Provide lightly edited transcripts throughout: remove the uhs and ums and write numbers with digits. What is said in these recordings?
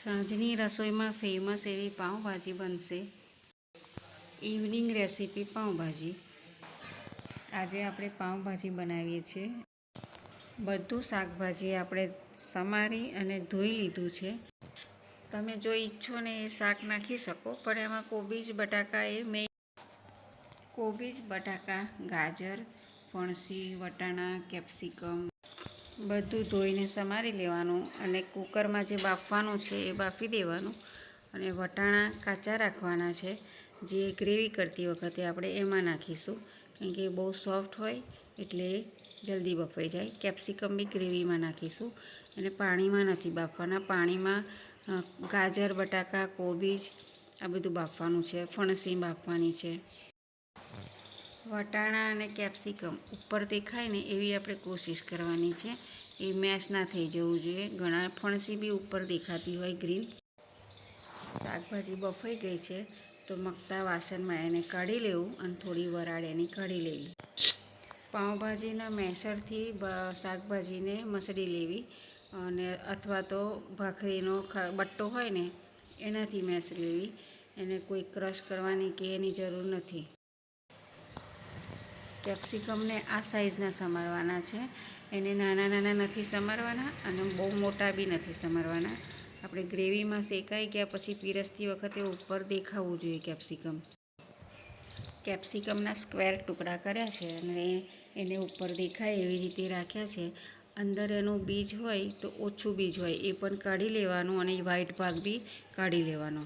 સાંજની રસોઈમાં ફેમસ એવી પાઉંભાજી બનશે. Evening recipe pav bhaji. આજે આપણે પાઉંભાજી બનાવીએ છીએ. બધું શાકભાજી આપણે સમારી અને ધોઈ લીધું છે. તમે જો ઈચ્છો ને એ શાક નાખી શકો, પણ એમાં કોબીજ બટાકા કોબીજ બટાકા, ગાજર, ફણસી, વટાણા, કેપ્સિકમ બધું ધોઈને સમારી લેવાનું અને કુકરમાં જે બાફવાનું છે એ બાફી દેવાનું. અને વટાણા કાચા રાખવાના છે, જે ગ્રેવી કરતી વખતે આપણે એમાં નાખીશું, કારણ કે એ બહુ સોફ્ટ હોય એટલે જલ્દી બફાઈ જાય. કેપ્સિકમ બી ગ્રેવીમાં નાખીશું. અને પાણીમાં નથી બાફવાના. પાણીમાં ગાજર, બટાકા, કોબીજ આ બધું બાફવાનું છે. ફણસી બાફવાની છે. વટાણા અને કેપ્સિકમ ઉપર દેખાય ને એવી આપણે કોશિશ કરવાની છે. એ મેશ ના થઈ જવું જોઈએ. ઘણા ફણસી બી ઉપર દેખાતી હોય ગ્રીન. શાકભાજી બફાઈ ગઈ છે તો મકતા વાસણમાં એને કાઢી લેવું અને થોડી વરાળ એની કાઢી લેવી. પાઉંભાજીના મેસરથી શાકભાજીને મસળી લેવી, અને અથવા તો ભાખરીનો બટ્ટો હોય ને એનાથી મેસ લેવી. એને કોઈ ક્રશ કરવાની કે એની જરૂર નથી. કેપ્સિકમને આ સાઇઝના સમારવાના છે. એને નાના નાના નથી સમારવાના અને બહુ મોટા બી નથી સમારવાના. આપણે ગ્રેવીમાં શેકાઈ ગયા પછી પીરસતી વખતે ઉપર દેખાવું જોઈએ કેપ્સિકમ. કેપ્સિકમના સ્ક્વેર ટુકડા કર્યા છે અને એને ઉપર દેખાય એવી રીતે રાખ્યા છે. અંદર એનું બીજ હોય તો ઓછું બીજ હોય એ પણ કાઢી લેવાનું અને વ્હાઈટ ભાગ બી કાઢી લેવાનો.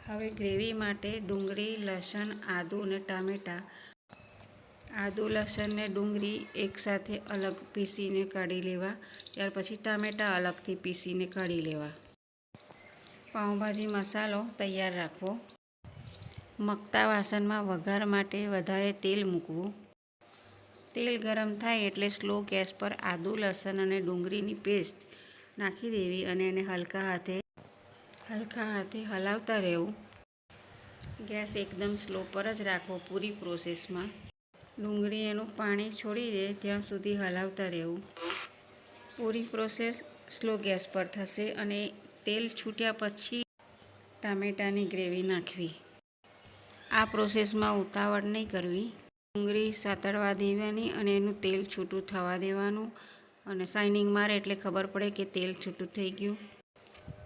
હવે ગ્રેવી માટે ડુંગળી, લસણ, આદું અને ટામેટાં. આદું, લસણ ને ડુંગળી એકસાથે અલગ પીસીને કાઢી લેવા. ત્યાર પછી ટામેટાં અલગથી પીસીને કાઢી લેવા. પાઉંભાજી મસાલો તૈયાર રાખવો. મકતા વાસણમાં વઘાર માટે વધારે તેલ મૂકવું. તેલ ગરમ થાય એટલે સ્લો ગેસ પર આદું, લસણ અને ડુંગળીની પેસ્ટ નાખી દેવી અને એને હલકા હાથે હલાવતા રહેવું. ગેસ એકદમ સ્લો પર જ રાખવો પૂરી પ્રોસેસમાં. ડુંગળી એનું પાણી છોડી દે ત્યાં સુધી હલાવતા રહેવું. પૂરી પ્રોસેસ સ્લો ગેસ પર થશે અને તેલ છૂટ્યા પછી ટામેટાની ગ્રેવી નાખવી. આ પ્રોસેસમાં ઉતાવળ નહીં કરવી. ડુંગળી સાતળવા દેવાની અને એનું તેલ છૂટું થવા દેવાનું. અને શાઇનિંગ મારે એટલે ખબર પડે કે તેલ છૂટું થઈ ગયું.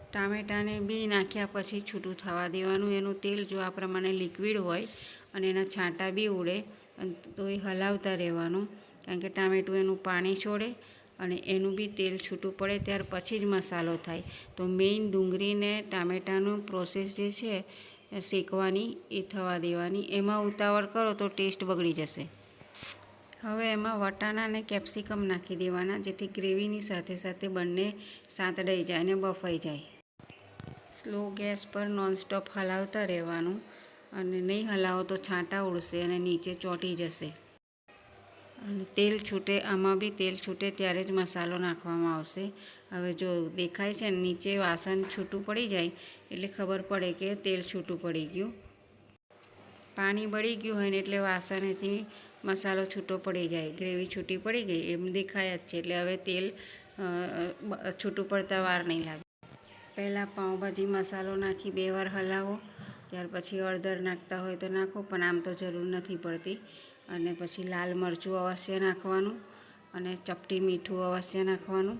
ટામેટાને બી નાખ્યા પછી છૂટું થવા દેવાનું. એનું તેલ જો આ પ્રમાણે લિક્વિડ હોય અને એના છાંટા બી ઉડે તો એ હલાવતા રહેવાનું, કારણ કે ટામેટું એનું પાણી છોડે અને એનું બી તેલ છૂટું પડે ત્યાર પછી જ મસાલો થાય. તો મેઇન ડુંગળીને ટામેટાનું પ્રોસેસ જે છે શેકવાની એ થવા દેવાની. એમાં ઉતાવળ કરો તો ટેસ્ટ બગડી જશે. હવે એમાં વટાણા અને કેપ્સિકમ નાખી દેવાના, જેથી ગ્રેવીની સાથે સાથે બંને સાંતળાઈ જાય અને બફાઈ જાય. સ્લો ગેસ પર નોનસ્ટોપ હલાવતા રહેવાનું. અને નહીં હલાવો તો છાંટા ઉડશે અને નીચે ચોંટી જશે. અને તેલ છૂટે, આમાં બી તેલ છૂટે ત્યારે જ મસાલો નાખવામાં આવશે. હવે જો દેખાય છે ને નીચે વાસણ છૂટું પડી જાય એટલે ખબર પડે કે તેલ છૂટું પડી ગયું. પાણી બળી ગયું હોય ને એટલે વાસણેથી મસાલો છૂટો પડી જાય, ગ્રેવી છૂટી પડી ગઈ એમ દેખાય જ છે. એટલે હવે તેલ છૂટું પડતા વાર નહીં લાગે. પહેલાં પાઉંભાજી મસાલો નાખી 2 વાર હલાવો. ત્યાર પછી હળદર નાખતા હોય તો નાખો, પણ આમ તો જરૂર નથી પડતી. અને પછી લાલ મરચું અવશ્ય નાખવાનું અને ચપટી મીઠું અવશ્ય નાખવાનું,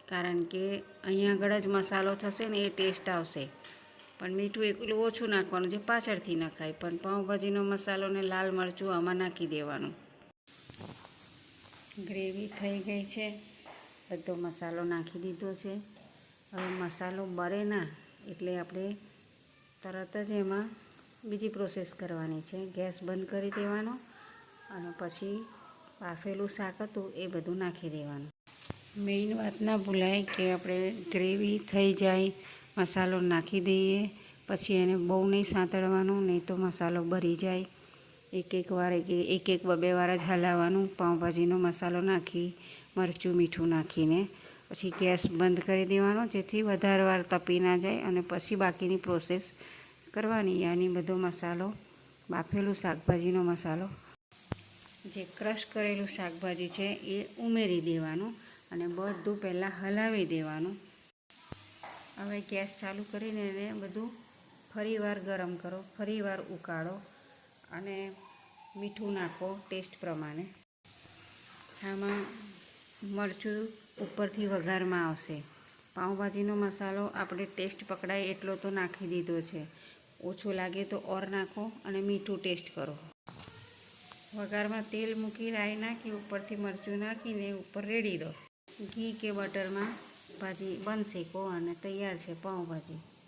કારણ કે અહીંયા આગળ જ મસાલો થશે ને એ ટેસ્ટ આવશે. પણ મીઠું એકલું ઓછું નાખવાનું જે પાછળથી નખાય. પણ પાઉંભાજીનો મસાલો ને લાલ મરચું આમાં નાખી દેવાનું. ગ્રેવી થઈ ગઈ છે. બધો મસાલો નાખી દીધો છે. હવે મસાલો બળે ના એટલે આપણે તરત જ એમાં બીજી પ્રોસેસ કરવાની છે. ગેસ બંધ કરી દેવાનો અને પછી બાફેલું શાક હતું એ બધું નાખી દેવાનું. મેઇન વાત ના ભૂલાય કે આપણે ગ્રેવી થઈ જાય, મસાલો નાખી દઈએ, પછી એને બહુ નહીં સાંતળવાનું, નહીં તો મસાલો બળી જાય. એક 2 વાર જ હલાવવાનું. પાઉંભાજીનો મસાલો નાખી, મરચું, મીઠું નાખીને પછી ગેસ બંધ કરી દેવાનો, જેથી વધારે વાર તપી ના જાય. અને પછી બાકીની પ્રોસેસ કરવાની. યાની બધો મસાલો, બાફેલું શાકભાજીનો મસાલો, જે ક્રશ કરેલું શાકભાજી છે એ ઉમેરી દેવાનું અને બધું પહેલાં હલાવી દેવાનું. હવે ગેસ ચાલુ કરીને એને બધું ફરીવાર ગરમ કરો, ફરીવાર ઉકાળો અને મીઠું નાખો ટેસ્ટ પ્રમાણે. આમાં મરચું ઉપરથી વઘારમાં આવશે. પાઉંભાજીનો મસાલો આપણે ટેસ્ટ પકડાય એટલો તો નાખી દીધો છે. ઓછો લાગે તો ઓર નાખો અને મીઠું ટેસ્ટ કરો. વઘારમાં તેલ મૂકી રાઈ નાખી ઉપરથી મરચું નાખીને ઉપર રેડી દો. ઘી કે બટરમાં ભાજી બનશે અને તૈયાર છે પાઉંભાજી.